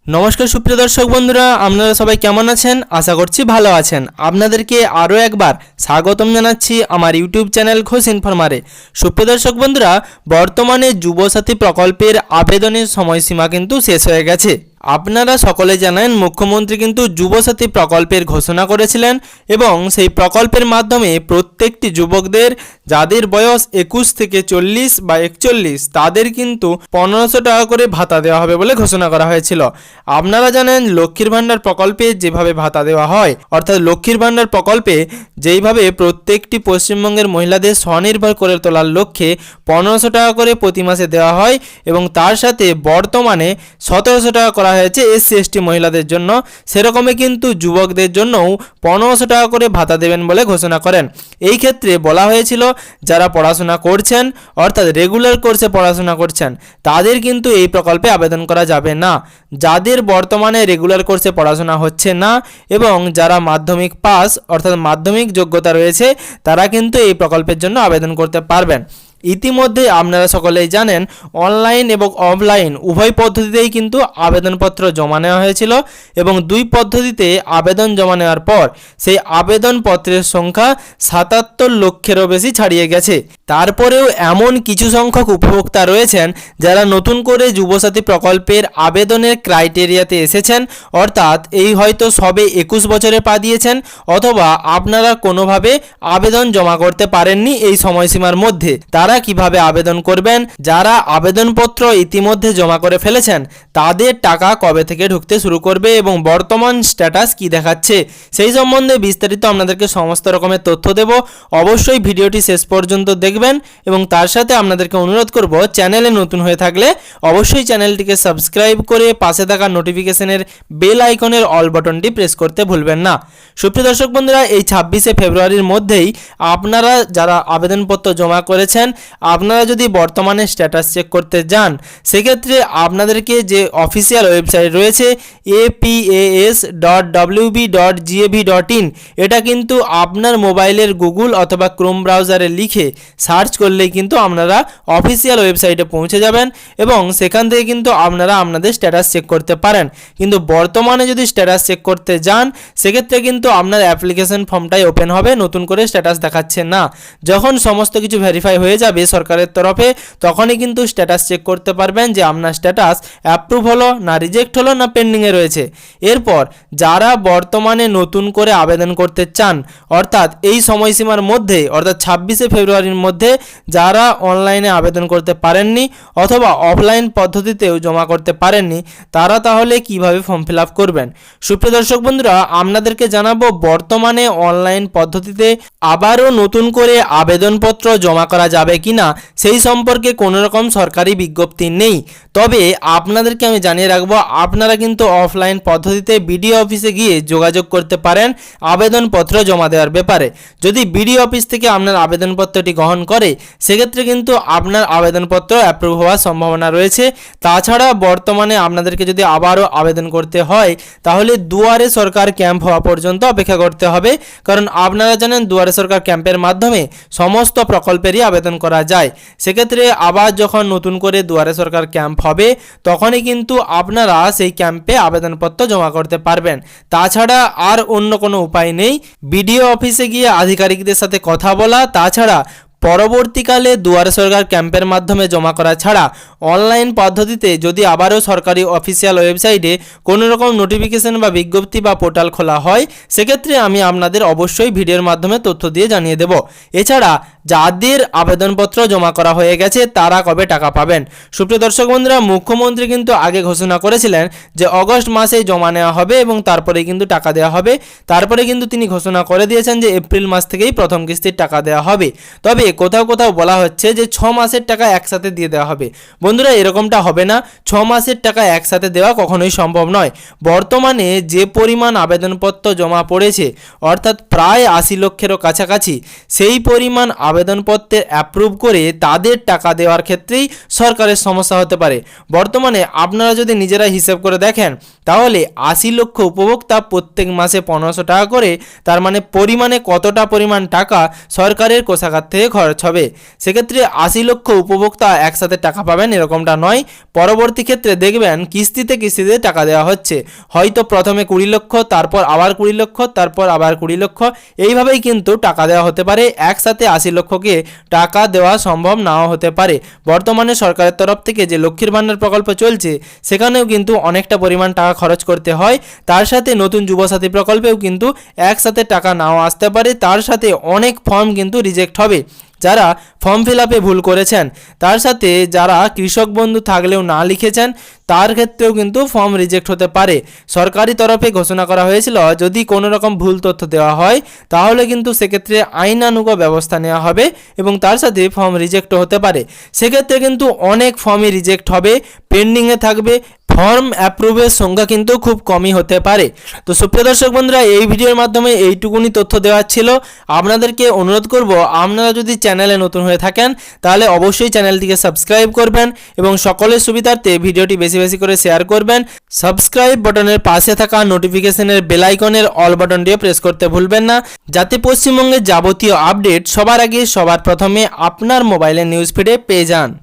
নমস্কার সুপ্রিয় দর্শক বন্ধুরা, আপনারা সবাই কেমন আছেন? আশা করছি ভালো আছেন। আপনাদেরকে আরও একবার স্বাগতম জানাচ্ছি আমার ইউটিউব চ্যানেল ঘোষ ইনফরমারে। সুপ্রিয় দর্শক বন্ধুরা, বর্তমানে যুবসাথী প্রকল্পের আবেদনের সময়সীমা কিন্তু শেষ হয়ে গেছে। আপনারা সকলে জানেন মুখ্যমন্ত্রী কিন্তু যুবসাথী প্রকল্পের ঘোষণা করেছিলেন এবং সেই প্রকল্পের মাধ্যমে প্রত্যেকটি যুবকদের যাদের বয়স 21 থেকে 40 বা 41 তাদের কিন্তু 1500 টাকা করে ভাতা দেওয়া হবে বলে ঘোষণা করা হয়েছিল। আপনারা জানেন লক্ষ্মীর ভাণ্ডার প্রকল্পে যেভাবে ভাতা দেওয়া হয়, অর্থাৎ লক্ষ্মীর ভাণ্ডার প্রকল্পে যেইভাবে প্রত্যেকটি পশ্চিমবঙ্গের মহিলাদের স্বনির্ভর করে তোলার লক্ষ্যে 1500 টাকা করে প্রতি মাসে দেওয়া হয় এবং তার সাথে বর্তমানে 1700 টাকা করা হয়েছে এসসি এসটি মহিলাদের জন্য। সেরকমই কিন্তু যুবকদের জন্যও 1500 টাকা করে ভাতা দেবেন বলে ঘোষণা করেন। এই ক্ষেত্রে বলা হয়েছিল যারা পড়াশোনা করছেন, অর্থাৎ রেগুলার কোর্সে পড়াশোনা করছেন, তাদের কিন্তু এই প্রকল্পে আবেদন করা যাবে না। যাদের বর্তমানে রেগুলার কোর্সে পড়াশোনা হচ্ছে না এবং যারা মাধ্যমিক পাস অর্থাৎ মাধ্যমিক যোগ্যতা রয়েছে তারা কিন্তু এই প্রকল্পের জন্য আবেদন করতে পারবেন। ইতিমধ্যে আপনারা সকলেই জানেন অনলাইন এবং অফলাইন উভয় পদ্ধতিতেই কিন্তু আবেদনপত্র জমা নেওয়া হয়েছিল এবং দুই পদ্ধতিতে আবেদন জমা নেওয়ার পর সেই আবেদনপত্রের সংখ্যা 77 লক্ষেরও বেশি ছাড়িয়ে গেছে। তারপরেও এমন কিছু সংখ্যক উপভোক্তা রয়েছেন যারা নতুন করে যুবসাথী প্রকল্পের আবেদনের ক্রাইটেরিয়াতে এসেছেন, অর্থাৎ এই হয়তো সবে 21 বছরে পা দিয়েছেন অথবা আপনারা কোনোভাবে আবেদন জমা করতে পারেননি এই সময়সীমার মধ্যে। তারা কিভাবে আবেদন করবেন? যারা আবেদনপত্র ইতিমধ্যে জমা করে ফেলেছেন তাদের টাকা কবে থেকে ঢুকতে শুরু করবে এবং বর্তমান স্ট্যাটাস কি দেখাচ্ছে সেই সম্বন্ধে বিস্তারিত আপনাদেরকে সমস্ত রকমের তথ্য দেব। অবশ্যই ভিডিওটি শেষ পর্যন্ত দেখবেন এবং তার সাথে আপনাদেরকে অনুরোধ করব চ্যানেলে নতুন হয়ে থাকলে অবশ্যই চ্যানেলটিকে সাবস্ক্রাইব করে পাশে থাকা নোটিফিকেশনের বেল আইকনের অল বাটনটি প্রেস করতে ভুলবেন না। সুপ্রিয় দর্শক বন্ধুরা, এই 26শে ফেব্রুয়ারির মধ্যেই আপনারা যারা আবেদনপত্র জমা করেছেন আপনারা যদি বর্তমানে স্ট্যাটাস চেক করতে যান সেক্ষেত্রে আপনাদেরকে যে অফিসিয়াল ওয়েবসাইট রয়েছে apas.wb.gov.in এটা কিন্তু আপনার মোবাইলের গুগল অথবা ক্রোম ব্রাউজারে লিখে সার্চ করলেই কিন্তু আপনারা অফিসিয়াল ওয়েবসাইটে পৌঁছে যাবেন এবং সেখান থেকে কিন্তু আপনারা আপনাদের স্ট্যাটাস চেক করতে পারেন। কিন্তু বর্তমানে যদি স্ট্যাটাস চেক করতে যান সেক্ষেত্রে কিন্তু আপনার অ্যাপ্লিকেশন ফর্মটাই ওপেন হবে, নতুন করে স্ট্যাটাস দেখাচ্ছে না। যখন সমস্ত কিছু ভেরিফাই হয়ে যাবে সরকারের তরফে তখনই কিন্তু স্ট্যাটাস চেক করতে পারবেন যে আপনার স্ট্যাটাস অ্যাপ্রুভ হলো না রিজেক্ট হলো না পেন্ডিংয়ে রয়েছে। এরপর যারা বর্তমানে নতুন করে আবেদন করতে চান অর্থাৎ এই সময়সীমার মধ্যে অর্থাৎ 26শে ফেব্রুয়ারির মধ্যে যারা অনলাইনে আবেদন করতে পারেননি অথবা অফলাইন পদ্ধতিতেও জমা করতে পারেননি তারা তাহলে কিভাবে ফর্ম ফিল আপ করবেন? সুপ্রিয় দর্শক বন্ধুরা, আপনাদেরকে জানাবো বর্তমানে অনলাইন পদ্ধতিতে আবারও নতুন করে আবেদনপত্র জমা করা যাবে কিনা সেই সম্পর্কে কোনো রকম সরকারি বিজ্ঞপ্তি নেই। তবে আপনাদেরকে আমি জানিয়ে রাখবো আপনারা কিন্তু অফলাইন পদ্ধতিতে বিডিও অফিসে গিয়ে যোগাযোগ করতে পারেন আবেদনপত্র জমা দেওয়ার ব্যাপারে। যদি বিডিও অফিস থেকে আপনার আবেদনপত্রটি গ্রহণ করে সেক্ষেত্রে কিন্তু আপনার আবেদনপত্র অ্যাপ্রুভ হওয়ার সম্ভাবনা রয়েছে। তাছাড়া বর্তমানে আপনাদেরকে যদি আবারও আবেদন করতে হয় তাহলে দুয়ারে সরকার ক্যাম্প হওয়া পর্যন্ত অপেক্ষা করতে হবে, কারণ আপনারা জানেন দুয়ারে সরকার ক্যাম্পের মাধ্যমে সমস্ত প্রকল্পেরই আবেদন করা যায়। সেক্ষেত্রে আবার যখন নতুন করে দুয়ারে সরকার ক্যাম্প হবে তখনই কিন্তু আপনারা সেই ক্যাম্পে আবেদনপত্র জমা করতে পারবেন। তাছাড়া আর অন্য কোনো উপায় নেই, বিডিও অফিসে গিয়ে আধিকারিকদের সাথে কথা বলা, তাছাড়া পরবর্তীকালে দুয়ারে সরকার ক্যাম্পের মাধ্যমে জমা করা ছাড়া অনলাইন পদ্ধতিতে যদি আবারও সরকারি অফিসিয়াল ওয়েবসাইটে কোনো রকম নোটিফিকেশন বা বিজ্ঞপ্তি বা পোর্টাল খোলা হয় সেক্ষেত্রে আমি আপনাদের অবশ্যই ভিডিওর মাধ্যমে তথ্য দিয়ে জানিয়ে দেব। এছাড়া যাদের আবেদনপত্র জমা করা হয়ে গেছে তারা কবে টাকা পাবেন? সুপ্রিয় দর্শক বন্ধুরা, মুখ্যমন্ত্রী কিন্তু আগে ঘোষণা করেছিলেন যে অগস্ট মাসেই জমা নেওয়া হবে এবং তারপরে কিন্তু টাকা দেওয়া হবে। তারপরে কিন্তু তিনি ঘোষণা করে দিয়েছেন যে এপ্রিল মাস থেকেই প্রথম কিস্তির টাকা দেওয়া হবে। তবে কোথাও কোথাও বলা হচ্ছে যে 6 মাসের টাকা একসাথে দিয়ে দেওয়া হবে। বন্ধুরা, এরকমটা হবে না। 6 মাসের টাকা একসাথে দেওয়া কখনোই সম্ভব নয়। বর্তমানে যে পরিমাণ আবেদনপত্র জমা পড়েছে অর্থাৎ প্রায় 80 লক্ষেরও কাছাকাছি, সেই পরিমাণ আবেদনপত্রের অ্যাপ্রুভ করে তাদের টাকা দেওয়ার ক্ষেত্রেই সরকারের সমস্যা হতে পারে। বর্তমানে আপনারা যদি নিজেরা হিসেব করে দেখেন তাহলে 80 লক্ষ উপভোক্তা প্রত্যেক মাসে 1500 টাকা করে, তার মানে পরিমাণে কতটা পরিমাণ টাকা সরকারের কোষাগার থেকে খরচ হবে। সেক্ষেত্রে 80 লক্ষ উপভোক্তা একসাথে টাকা পাবেন এরকমটা নয়। পরবর্তী ক্ষেত্রে দেখবেন কিস্তিতে কিস্তিতে টাকা দেওয়া হচ্ছে, হয়তো প্রথমে 20 লক্ষ, তারপর আবার 20 লক্ষ, তারপর আবার 20 লক্ষ, এইভাবেই কিন্তু টাকা দেওয়া হতে পারে। একসাথে 80 লক্ষকে টাকা দেওয়া সম্ভব নাও হতে পারে। বর্তমানে সরকারের তরফ থেকে যে লক্ষ্মীর ভাণ্ডার প্রকল্প চলছে সেখানেও কিন্তু অনেকটা পরিমাণ টাকা খরচ করতে হয়। তার সাথে নতুন যুবসাথী প্রকল্পেও কিন্তু একসাথে টাকা নাও আসতে পারে। তার সাথে অনেক ফর্ম কিন্তু রিজেক্ট হবে, যারা ফর্ম ফিল আপে ভুল করেছেন। তার সাথে যারা কৃষক বন্ধু থাকলেও না লিখেছেন তার ক্ষেত্রেও কিন্তু ফর্ম রিজেক্ট হতে পারে। সরকারি তরফে ঘোষণা করা হয়েছিল যদি কোনো রকম ভুল তথ্য দেওয়া হয় তাহলে কিন্তু সেক্ষেত্রে আইনানুগ ব্যবস্থা নেওয়া হবে এবং তার সাথে ফর্ম রিজেক্টও হতে পারে। সেক্ষেত্রে কিন্তু অনেক ফর্মই রিজেক্ট হবে, পেন্ডিংয়ে থাকবে, ফর্ম অ্যাপ্রুভের সংখ্যা কিন্তু খুব কমই হতে পারে। তো সুপ্রিয় দর্শক বন্ধুরা, এই ভিডিওর মাধ্যমে এইটুকুনি তথ্য দেওয়ার ছিল। আপনাদেরকে অনুরোধ করব, আপনারা যদি চ্যানেলে নতুন হয়ে থাকেন তাহলে অবশ্যই চ্যানেলটিকে সাবস্ক্রাইব করবেন এবং সকলের সুবিধার্থে ভিডিওটি বেশি বেশি করে শেয়ার করবেন। সাবস্ক্রাইব বাটনের পাশে থাকা নোটিফিকেশনের বেল আইকনের অল বাটনটিও প্রেস করতে ভুলবেন না, যাতে পশ্চিমবঙ্গের যাবতীয় আপডেট সবার আগে সবার প্রথমে আপনার মোবাইলের নিউজ ফিডে পেয়ে যান।